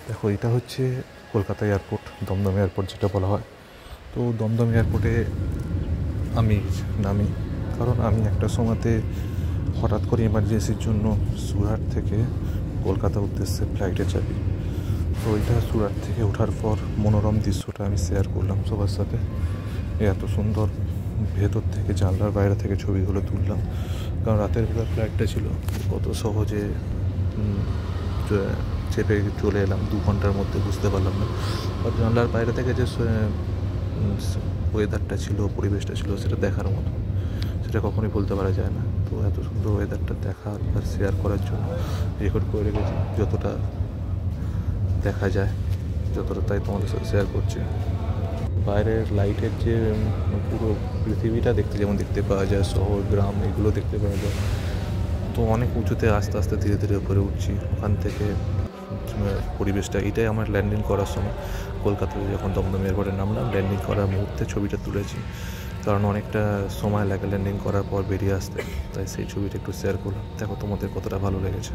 দেখো, এটা হচ্ছে কলকাতা এয়ারপোর্ট, দমদম এয়ারপোর্ট যেটা বলা হয়। তো দমদম এয়ারপোর্টে আমি নামি, কারণ আমি একটা সময়তে হঠাৎ করে এমার্জেন্সির জন্য সুরাট থেকে কলকাতা উদ্দেশ্যে ফ্লাইটে চাপি। তো ওইটা সুরাট থেকে ওঠার পর মনোরম দৃশ্যটা আমি শেয়ার করলাম সবার সাথে। এত সুন্দর ভেতর থেকে জানলার বাইরে থেকে ছবিগুলো তুললাম, কারণ রাতের বেলা ফ্লাইটটা ছিল। কত সহজে চেপে চলে এলাম 2 ঘন্টার মধ্যে, বুঝতে পারলাম না। আর জানলার বাইরে থেকে যে ওয়েদারটা ছিল, পরিবেশটা ছিল, সেটা দেখার মতো, সেটা কখনোই বলতে পারা যায় না। তো এত সুন্দর ওয়েদারটা দেখার আর শেয়ার করার জন্য রেকর্ড করে রেখেছি, যতটা দেখা যায় যতটা, তাই তোমাদের সাথে শেয়ার করছি। বাইরের লাইটের যে পুরো পৃথিবীটা দেখতে যেমন দেখতে পাওয়া যায়, শহর গ্রাম এগুলো দেখতে পাওয়া যায়। তো অনেক উঁচুতে আস্তে আস্তে ধীরে ধীরে উপরে উঠছি। ওখান থেকে পরিবেশটা, এটাই আমার ল্যান্ডিং করার সময় কলকাতাতে যখন দমদম এয়ারপোর্টে নামলাম, ল্যান্ডিং করার মুহূর্তে ছবিটা তুলেছি, কারণ অনেকটা সময় লাগে ল্যান্ডিং করার পর বেরিয়ে আসতে। তাই সেই ছবিটা একটু শেয়ার করলাম। দেখো তোমাদের কতটা ভালো লেগেছে।